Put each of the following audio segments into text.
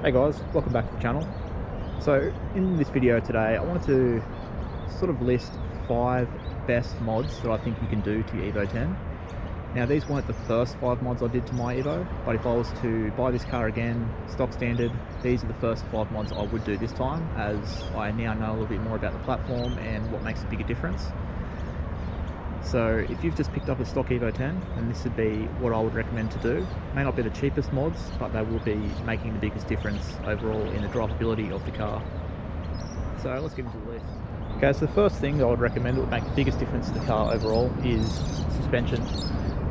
Hey guys, welcome back to the channel. So in this video today, I wanted to sort of list 5 best mods that I think you can do to your Evo 10. Now these weren't the first 5 mods I did to my Evo, but if I was to buy this car again, stock standard, these are the first 5 mods I would do this time, as I now know a little bit more about the platform and what makes a bigger difference. So if you've just picked up a stock Evo 10, then this would be what I would recommend to do. May not be the cheapest mods, but they will be making the biggest difference overall in the drivability of the car. So let's get into the list. Okay, so the first thing I would recommend that would make the biggest difference to the car overall is suspension.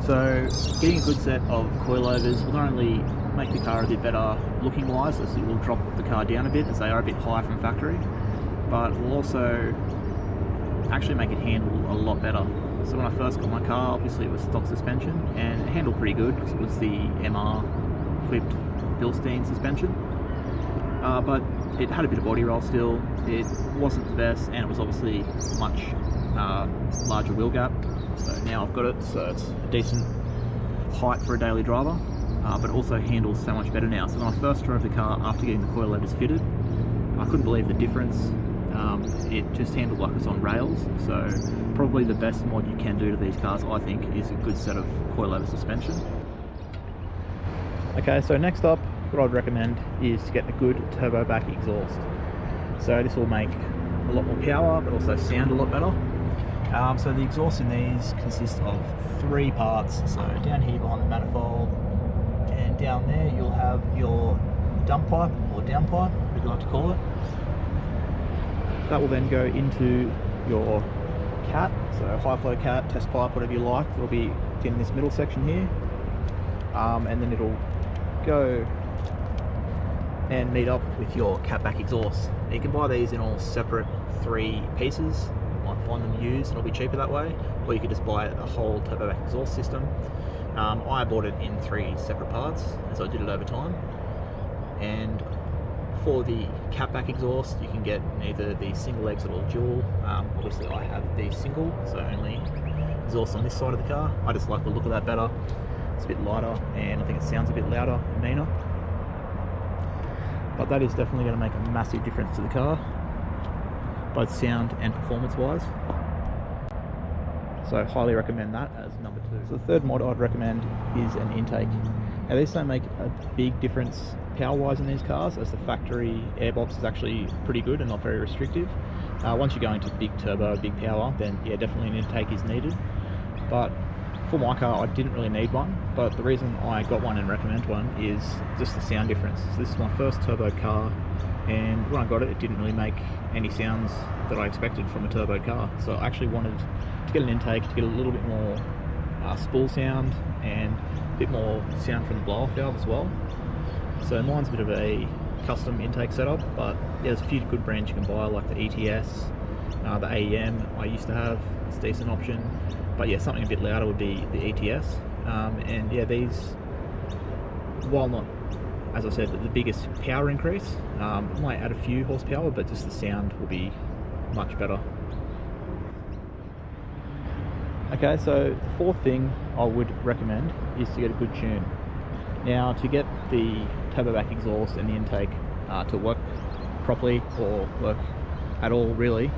So getting a good set of coilovers will not only make the car a bit better looking wise, as it will drop the car down a bit as they are a bit high from factory, but will also actually make it handle a lot better. So when I first got my car, obviously it was stock suspension and it handled pretty good because it was the MR equipped Bilstein suspension, but it had a bit of body roll still. It wasn't the best and it was obviously much larger wheel gap. So now I've got it, so it's a decent height for a daily driver, but it also handles so much better now. So when I first drove the car after getting the coilovers fitted, I couldn't believe the difference. It just handled like it's on rails, so probably the best mod you can do to these cars, I think, is a good set of coilover suspension. Okay, so next up, what I'd recommend is to get a good Turboback exhaust. So this will make a lot more power, but also sound a lot better. So the exhaust in these consists of 3 parts. So down here behind the manifold, and down there you'll have your dump pipe, or down pipe, as you like to call it. That will then go into your cat, so high flow cat, test pipe, whatever you like. It'll be in this middle section here, and then it'll go and meet up with your catback exhaust. Now you can buy these in all separate 3 pieces. You might find them used and it'll be cheaper that way, or you could just buy a whole Turboback exhaust system. I bought it in 3 separate parts, as I did it over time. And for the catback exhaust, you can get either the single exit or dual. Obviously I have the single, so only exhaust on this side of the car. I just like the look of that better. It's a bit lighter and I think it sounds a bit louder and meaner. But that is definitely going to make a massive difference to the car, both sound and performance wise. So highly recommend that as number 2. So the third mod I'd recommend is an intake. Now these don't make a big difference power wise in these cars, as the factory airbox is actually pretty good and not very restrictive. Once you're going to big turbo, big power, then yeah, definitely an intake is needed. But for my car I didn't really need one, but the reason I got one and recommend one is just the sound difference. So this is my first turbo car, and when I got it, it didn't really make any sounds that I expected from a turbo car. So I actually wanted to get an intake to get a little bit more spool sound and a bit more sound from the blow-off valve as well. So mine's a bit of a custom intake setup, but yeah, there's a few good brands you can buy, like the ETS, the AEM I used to have. It's a decent option, but yeah, something a bit louder would be the ETS. And yeah, these, while not, as I said, the biggest power increase, might add a few horsepower, but just the sound will be much better. Okay, so the 4th thing I would recommend is to get a good tune. Now, to get the Turboback exhaust and the intake to work properly, or work at all really,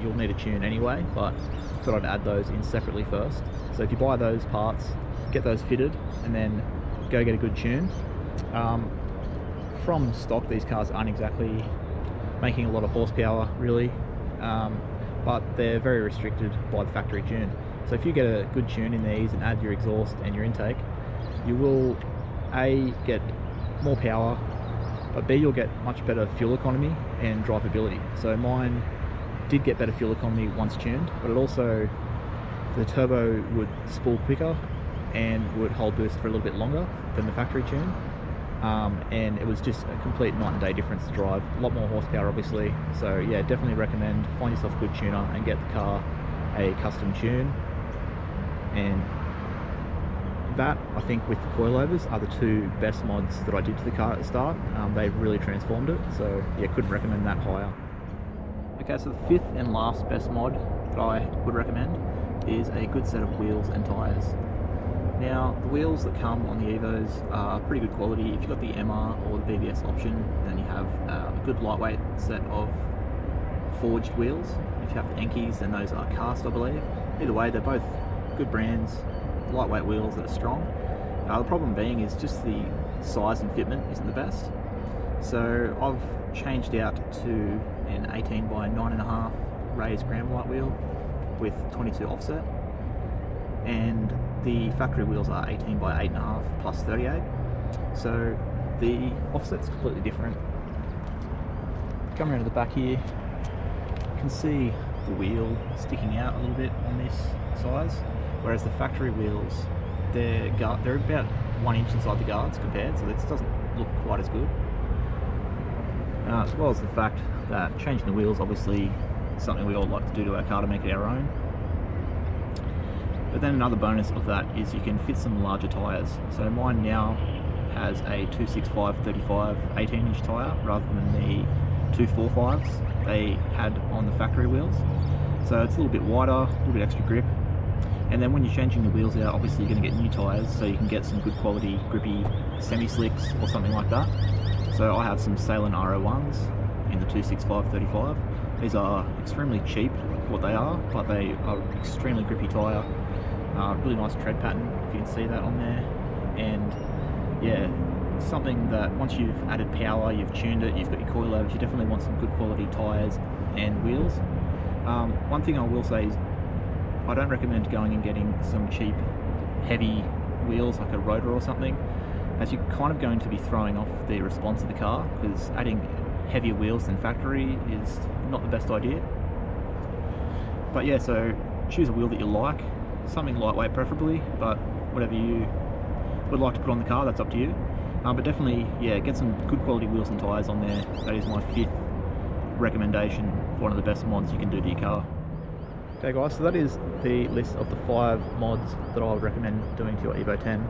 you'll need a tune anyway, but I thought I'd add those in separately first. So if you buy those parts, get those fitted, and then go get a good tune. From stock, these cars aren't exactly making a lot of horsepower really, but they're very restricted by the factory tune. So if you get a good tune in these and add your exhaust and your intake, you will A, get more power, but B, you'll get much better fuel economy and drivability. So mine did get better fuel economy once tuned, but it also, the turbo would spool quicker and would hold boost for a little bit longer than the factory tune. And it was just a complete night and day difference to drive. A lot more horsepower obviously, so yeah, definitely recommend find yourself a good tuner and get the car a custom tune. And that, I think, with the coilovers, are the 2 best mods that I did to the car at the start. They really transformed it, so yeah, couldn't recommend that higher. Okay, so the 5th and last best mod that I would recommend is a good set of wheels and tyres. Now, the wheels that come on the Evos are pretty good quality. If you've got the MR or the BBS option, then you have a good lightweight set of forged wheels. If you have the Enkis, then those are cast, I believe. Either way, they're both good brands, lightweight wheels that are strong. The problem being is just the size and fitment isn't the best. So I've changed out to an 18 by 9.5 raised gram light wheel with 22 offset, and the factory wheels are 18 by 8.5 plus 38. So the offset's completely different. Come around to the back here, you can see the wheel sticking out a little bit on this size, whereas the factory wheels, they're about 1 inch inside the guards compared, so this doesn't look quite as good. As well as the fact that changing the wheels obviously is something we all like to do to our car to make it our own. But then another bonus of that is you can fit some larger tyres. So mine now has a 265/35 18-inch tyre rather than the 245s they had on the factory wheels. So it's a little bit wider, a little bit extra grip. And then when you're changing the wheels out, obviously you're going to get new tyres, so you can get some good quality grippy semi-slicks or something like that. So I have some Salem RO1s in the 265/35. These are extremely cheap for what they are, but they are extremely grippy tyre. Really nice tread pattern, if you can see that on there. And yeah, something that once you've added power, you've tuned it, you've got your coilovers, you definitely want some good quality tyres and wheels. One thing I will say is I don't recommend going and getting some cheap heavy wheels like a rotor or something, as you're kind of going to be throwing off the response of the car, because adding heavier wheels than factory is not the best idea. But yeah, so choose a wheel that you like, something lightweight preferably, but whatever you would like to put on the car, that's up to you. But definitely, yeah, get some good quality wheels and tyres on there. That is my 5th recommendation for one of the best mods you can do to your car. Okay guys, so that is the list of the 5 mods that I would recommend doing to your Evo 10.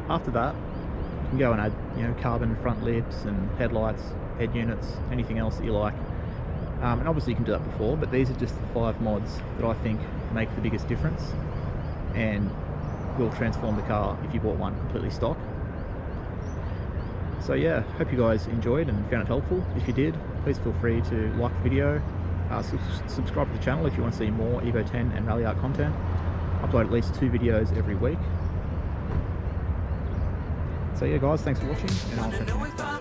After that, you can go and add, carbon front lips and headlights, head units, anything else that you like. And obviously you can do that before, but these are just the 5 mods that I think make the biggest difference and will transform the car if you bought one completely stock. So yeah, hope you guys enjoyed and found it helpful. If you did, please feel free to like the video, subscribe to the channel if you want to see more Evo 10 and Rally Art content. I upload at least 2 videos every week. So yeah guys, thanks for watching, and I'll catch you next time.